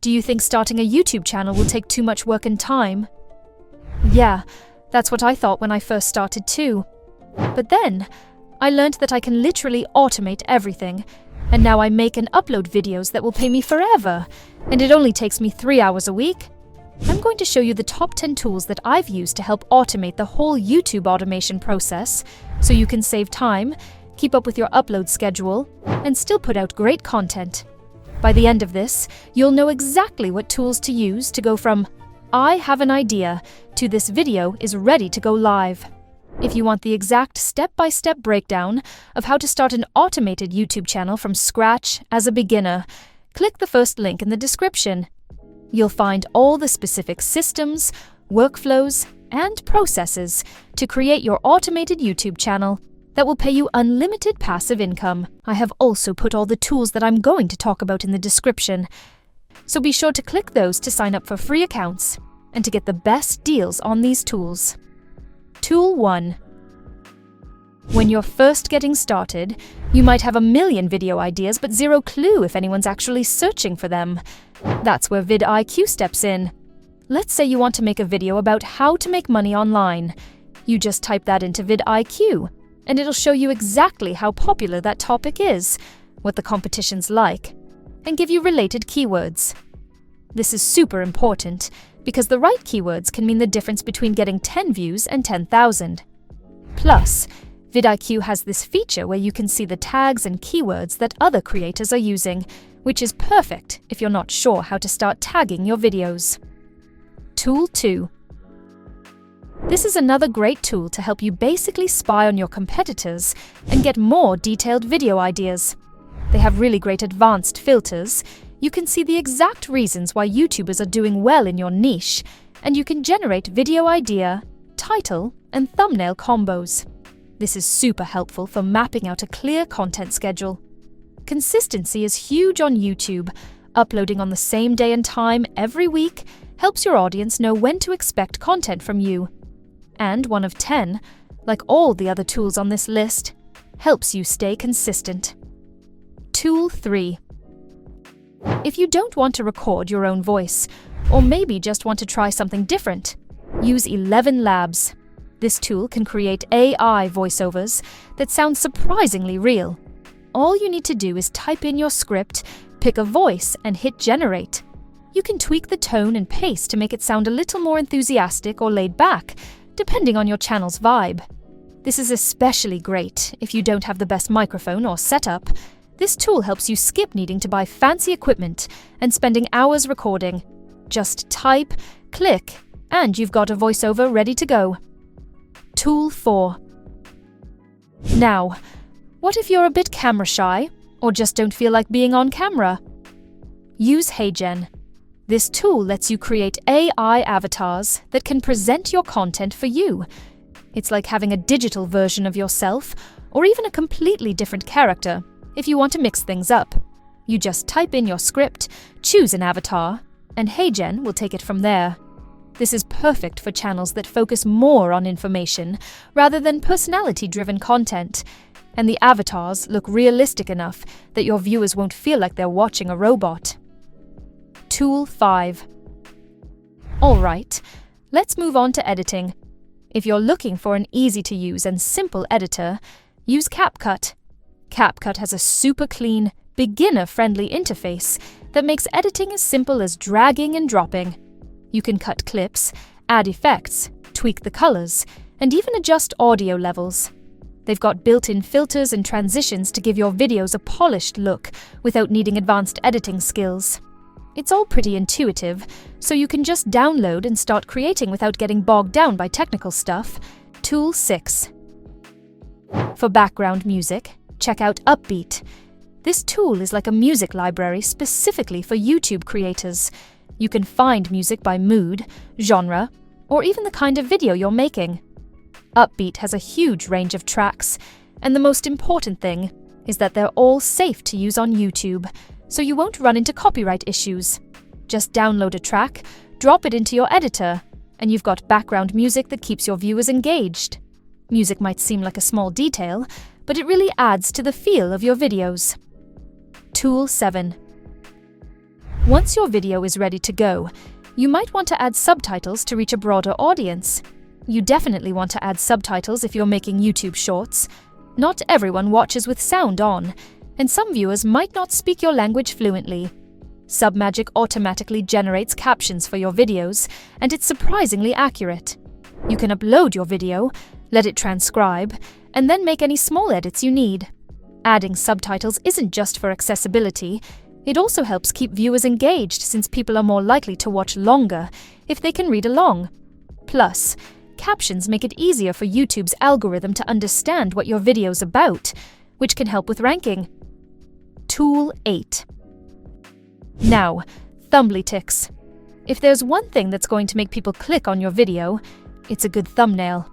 Do you think starting a YouTube channel will take too much work and time? Yeah, that's what I thought when I first started too. But then, I learned that I can literally automate everything, and now I make and upload videos that will pay me forever, and it only takes me 3 hours a week. I'm going to show you the top 10 tools that I've used to help automate the whole YouTube automation process, so you can save time, keep up with your upload schedule, and still put out great content. By the end of this, you'll know exactly what tools to use to go from "I have an idea" to "this video is ready to go live." If you want the exact step-by-step breakdown of how to start an automated YouTube channel from scratch as a beginner, click the first link in the description. You'll find all the specific systems, workflows, and processes to create your automated YouTube channel that will pay you unlimited passive income. I have also put all the tools that I'm going to talk about in the description, so be sure to click those to sign up for free accounts and to get the best deals on these tools. Tool 1. When you're first getting started, you might have a million video ideas but zero clue if anyone's actually searching for them. That's where vidIQ steps in. Let's say you want to make a video about how to make money online. You just type that into vidIQ, and it'll show you exactly how popular that topic is, what the competition's like, and give you related keywords. This is super important, because the right keywords can mean the difference between getting 10 views and 10,000. Plus, vidIQ has this feature where you can see the tags and keywords that other creators are using, which is perfect if you're not sure how to start tagging your videos. Tool 2. This is another great tool to help you basically spy on your competitors and get more detailed video ideas. They have really great advanced filters. You can see the exact reasons why YouTubers are doing well in your niche, and you can generate video idea, title, and thumbnail combos. This is super helpful for mapping out a clear content schedule. Consistency is huge on YouTube. Uploading on the same day and time every week helps your audience know when to expect content from you. And 1 of 10, like all the other tools on this list, helps you stay consistent. Tool 3. If you don't want to record your own voice, or maybe just want to try something different, use 11 Labs. This tool can create AI voiceovers that sound surprisingly real. All you need to do is type in your script, pick a voice, and hit generate. You can tweak the tone and pace to make it sound a little more enthusiastic or laid back, depending on your channel's vibe. This is especially great if you don't have the best microphone or setup. This tool helps you skip needing to buy fancy equipment and spending hours recording. Just type, click, and you've got a voiceover ready to go. Tool 4. Now, what if you're a bit camera shy or just don't feel like being on camera? Use HeyGen. This tool lets you create AI avatars that can present your content for you. It's like having a digital version of yourself, or even a completely different character, if you want to mix things up. You just type in your script, choose an avatar, and HeyGen will take it from there. This is perfect for channels that focus more on information rather than personality-driven content, and the avatars look realistic enough that your viewers won't feel like they're watching a robot. Tool 5. Alright, let's move on to editing. If you're looking for an easy-to-use and simple editor, use CapCut. CapCut has a super clean, beginner-friendly interface that makes editing as simple as dragging and dropping. You can cut clips, add effects, tweak the colors, and even adjust audio levels. They've got built-in filters and transitions to give your videos a polished look without needing advanced editing skills. It's all pretty intuitive, so you can just download and start creating without getting bogged down by technical stuff. Tool 6. For background music, check out Upbeat. This tool is like a music library specifically for YouTube creators. You can find music by mood, genre, or even the kind of video you're making. Upbeat has a huge range of tracks, and the most important thing is that they're all safe to use on YouTube, so you won't run into copyright issues. Just download a track, drop it into your editor, and you've got background music that keeps your viewers engaged. Music might seem like a small detail, but it really adds to the feel of your videos. Tool 7. Once your video is ready to go, you might want to add subtitles to reach a broader audience. You definitely want to add subtitles if you're making YouTube shorts. Not everyone watches with sound on, and some viewers might not speak your language fluently. Submagic automatically generates captions for your videos, and it's surprisingly accurate. You can upload your video, let it transcribe, and then make any small edits you need. Adding subtitles isn't just for accessibility, it also helps keep viewers engaged since people are more likely to watch longer if they can read along. Plus, captions make it easier for YouTube's algorithm to understand what your video's about, which can help with ranking. Tool 8. Now, thumbnails. If there's one thing that's going to make people click on your video, it's a good thumbnail.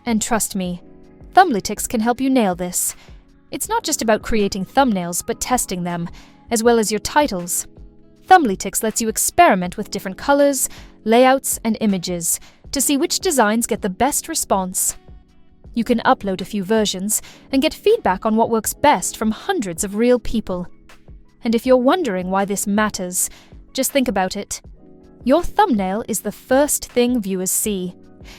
And trust me, thumbnails can help you nail this. It's not just about creating thumbnails, but testing them, as well as your titles. Thumbnails lets you experiment with different colors, layouts, and images to see which designs get the best response. You can upload a few versions and get feedback on what works best from hundreds of real people. And if you're wondering why this matters, just think about it. Your thumbnail is the first thing viewers see.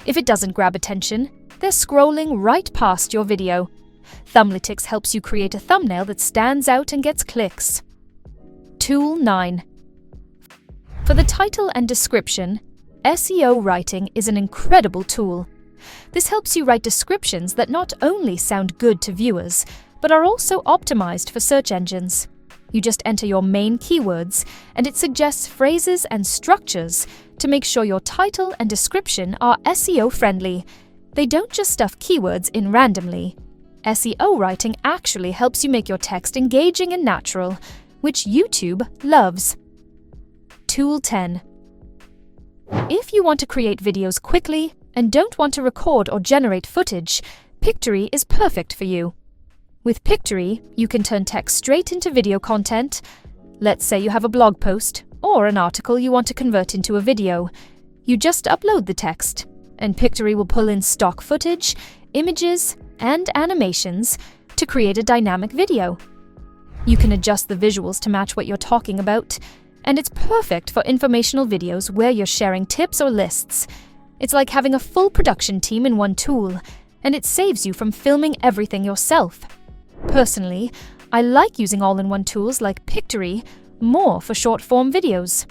If it doesn't grab attention, they're scrolling right past your video. Thumbnails helps you create a thumbnail that stands out and gets clicks. Tool 9. For the title and description, SEO writing is an incredible tool. This helps you write descriptions that not only sound good to viewers, but are also optimized for search engines. You just enter your main keywords, and it suggests phrases and structures to make sure your title and description are SEO friendly. They don't just stuff keywords in randomly. SEO writing actually helps you make your text engaging and natural, which YouTube loves. Tool 10. If you want to create videos quickly and don't want to record or generate footage, Pictory is perfect for you. With Pictory, you can turn text straight into video content. Let's say you have a blog post or an article you want to convert into a video. You just upload the text, and Pictory will pull in stock footage, images, and animations to create a dynamic video. You can adjust the visuals to match what you're talking about, and it's perfect for informational videos where you're sharing tips or lists. It's like having a full production team in one tool, and it saves you from filming everything yourself. Personally, I like using all-in-one tools like Pictory more for short-form videos.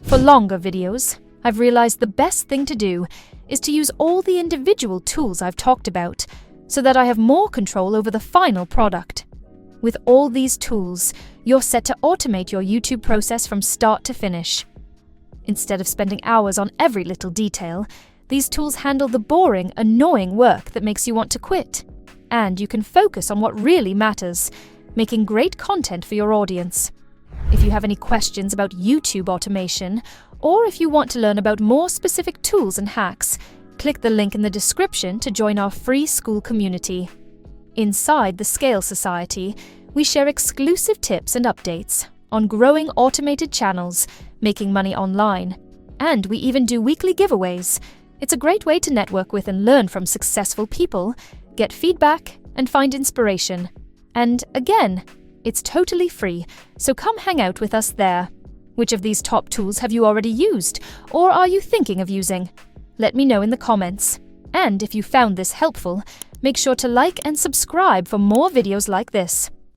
For longer videos, I've realized the best thing to do is to use all the individual tools I've talked about, so that I have more control over the final product. With all these tools, you're set to automate your YouTube process from start to finish. Instead of spending hours on every little detail, these tools handle the boring, annoying work that makes you want to quit. And you can focus on what really matters, making great content for your audience. If you have any questions about YouTube automation, or if you want to learn about more specific tools and hacks, click the link in the description to join our free school community. Inside the Scale Society, we share exclusive tips and updates on growing automated channels, making money online, and we even do weekly giveaways. It's a great way to network with and learn from successful people, get feedback, and find inspiration. And again, it's totally free, so come hang out with us there. Which of these top tools have you already used, or are you thinking of using? Let me know in the comments. And if you found this helpful, make sure to like and subscribe for more videos like this.